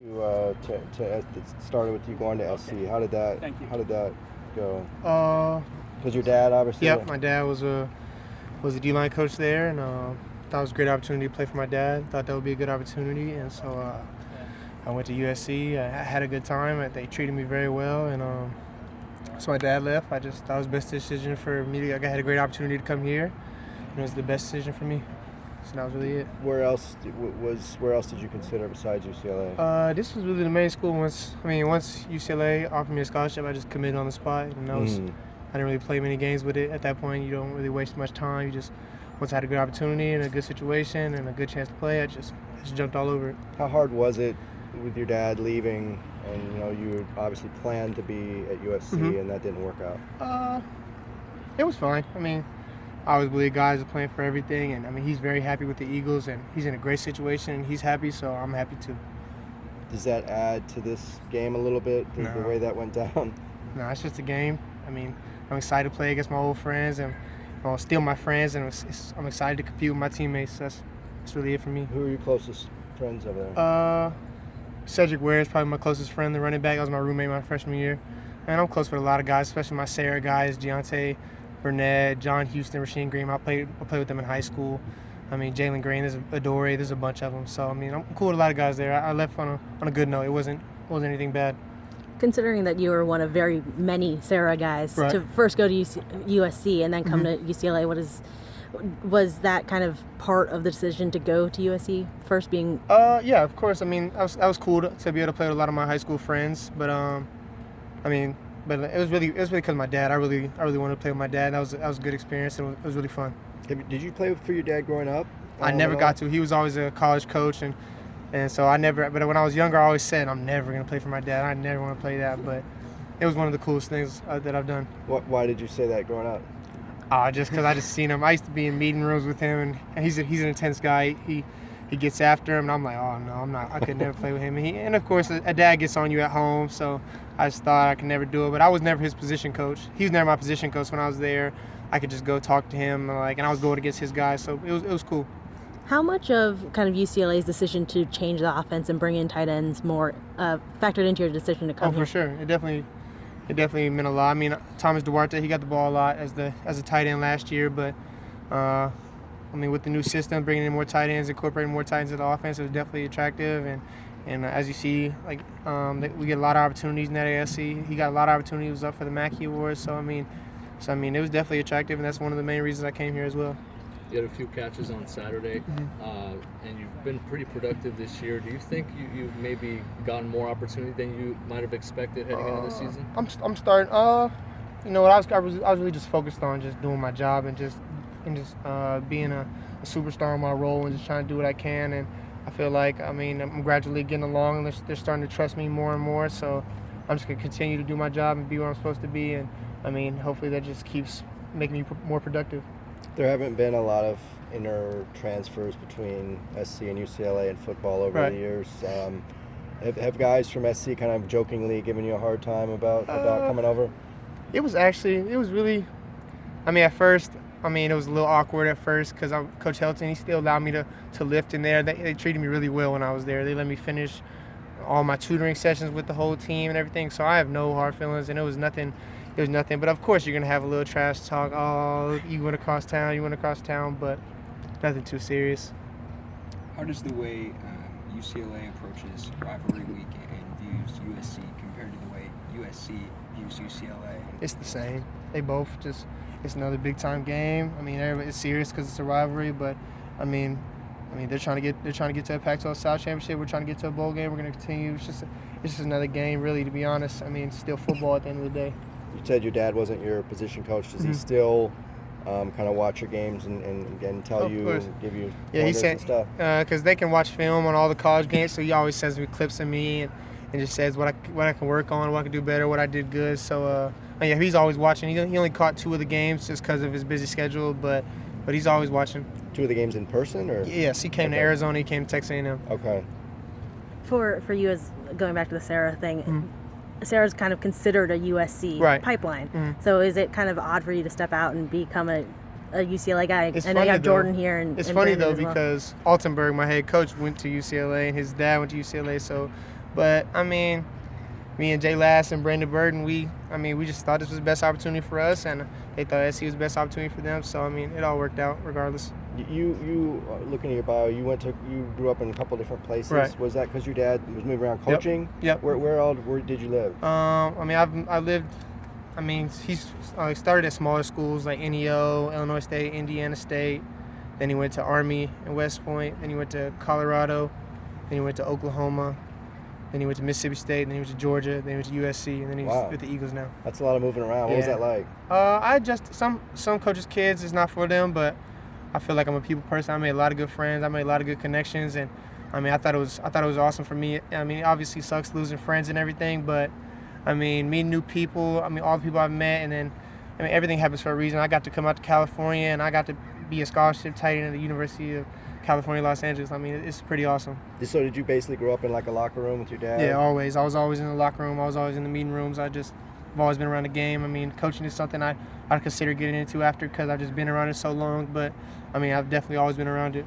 It started with you going to SC. How did that Thank you. How did that go? Uh, Because your dad obviously. yep, my dad was a D-line coach there, and thought it was a great opportunity to play for my dad. Thought that would be a good opportunity, and so I went to USC. I had a good time. They treated me very well, and so my dad left. I just thought it was the best decision for me. I had a great opportunity to come here, and it was the best decision for me. So that was really it. Where else did you consider besides UCLA? This was really the main school. Once UCLA offered me a scholarship, I just committed on the spot, and I didn't really play many games with it at that point. You don't really waste much time. You just once I had a good opportunity and a good situation and a good chance to play, I just jumped all over it. How hard was it with your dad leaving, and you obviously planned to be at USC, and that didn't work out? It was fine. I always believe guys are playing for everything, and he's very happy with the Eagles, and he's in a great situation, and he's happy, so I'm happy too. Does that add to this game a little bit, the way that went down? No, it's just a game. I'm excited to play against my old friends, and still my friends, and I'm excited to compete with my teammates. That's really it for me. Who are your closest friends over there? Cedric Ware is probably my closest friend, the running back. That was my roommate my freshman year. And I'm close with a lot of guys, especially my Sarah guys, Deontay, Burnett, John Houston, Rasheem Green. I played with them in high school. Jalen Green, there's Adore, there's a bunch of them. So, I'm cool with a lot of guys there. I left on a good note. It wasn't anything bad. Considering that you were one of very many Sarah guys to first go to USC and then come to UCLA, was that kind of part of the decision to go to USC first being? Yeah, of course. I was cool to be able to play with a lot of my high school friends, but but it was really because of my dad. I really wanted to play with my dad. That was a good experience, and it was really fun. Did you play for your dad growing up? I never got to. He was always a college coach, and so I never. But when I was younger, I always said I'm never gonna play for my dad. I never want to play that. But it was one of the coolest things that I've done. Why did you say that growing up? Just because I just seen him. I used to be in meeting rooms with him, and he's an intense guy. He gets after him, and I'm like, oh no, I'm not. I could never play with him. And of course, a dad gets on you at home, so I just thought I could never do it. But I was never his position coach. He was never my position coach when I was there. I could just go talk to him, and I was going against his guys, so it was cool. How much of kind of UCLA's decision to change the offense and bring in tight ends more factored into your decision to come here? Oh, for sure. It definitely meant a lot. Thomas Duarte, he got the ball a lot as a tight end last year, but with the new system, bringing in more tight ends, incorporating more tight ends into the offense, it was definitely attractive. And as you see, we get a lot of opportunities in that ASC. He got a lot of opportunities. He was up for the Mackey Award, so it was definitely attractive, and that's one of the main reasons I came here as well. You had a few catches on Saturday, and you've been pretty productive this year. Do you think you've maybe gotten more opportunity than you might have expected heading into the season? I'm starting. I was really just focused on just doing my job and just being a superstar in my role and just trying to do what I can. And I feel like I'm gradually getting along, and they're starting to trust me more and more. So I'm just gonna continue to do my job and be where I'm supposed to be. And hopefully that just keeps making me more productive. There haven't been a lot of inner transfers between SC and UCLA in football over the years. Have guys from SC kind of jokingly given you a hard time about coming over? It was really, at first, it was a little awkward at first because Coach Helton, he still allowed me to lift in there. They treated me really well when I was there. They let me finish all my tutoring sessions with the whole team and everything, so I have no hard feelings, and it was nothing. But of course you're going to have a little trash talk. Oh, you went across town, but nothing too serious. How does the way UCLA approaches rivalry week and views USC compared to the way USC views UCLA? It's the same. They both it's another big-time game. Everybody's serious because it's a rivalry, but, they're trying to get to a Pac-12 South Championship. We're trying to get to a bowl game. We're going to continue. It's just another game, really, to be honest. It's still football at the end of the day. You said your dad wasn't your position coach. Does he still kind of watch your games and tell you, and give you pointers and stuff? Because they can watch film on all the college games, so he always sends me clips of me and just says what I can work on, what I can do better, what I did good. So he's always watching. He only caught 2 of the games just because of his busy schedule, but he's always watching. 2 of the games in person, or? Yes, he came to Arizona. He came to Texas A&M. Okay. For you, as going back to the Sarah thing. Sarah's kind of considered a USC pipeline. So is it kind of odd for you to step out and become a a UCLA guy. It's I know you funny, have though. Jordan here, and It's and funny Brandon though as well. because Altenberg, my head coach, went to UCLA and his dad went to UCLA. So, but I mean, me and Jay Lass and Brandon Burton, we just thought this was the best opportunity for us, and they thought SC was the best opportunity for them. So I mean, it all worked out regardless. You looking at your bio, you grew up in a couple different places. Right. Was that because your dad was moving around coaching? Yep. Where did you live? I mean, I lived. I mean, he's started at smaller schools like NEO, Illinois State, Indiana State. Then he went to Army in West Point. Then he went to Colorado. Then he went to Oklahoma. Then he went to Mississippi State. Then he went to Georgia. Then he went to USC. And then he's with the Eagles now. That's a lot of moving around. What was that like? I just some coaches' kids is not for them, but I feel like I'm a people person. I made a lot of good friends. I made a lot of good connections, and I mean, I thought it was awesome for me. I mean, obviously, it sucks losing friends and everything, but I mean, meeting new people. I mean, all the people I've met, and then I mean, everything happens for a reason. I got to come out to California, and I got to be a scholarship tight end at the University of California, Los Angeles. I mean, it's pretty awesome. So did you basically grow up in like a locker room with your dad? Yeah, always. I was always in the locker room. I was always in the meeting rooms. I've always been around the game. I mean, coaching is something I'd consider getting into after because I've just been around it so long. But, I mean, I've definitely always been around it.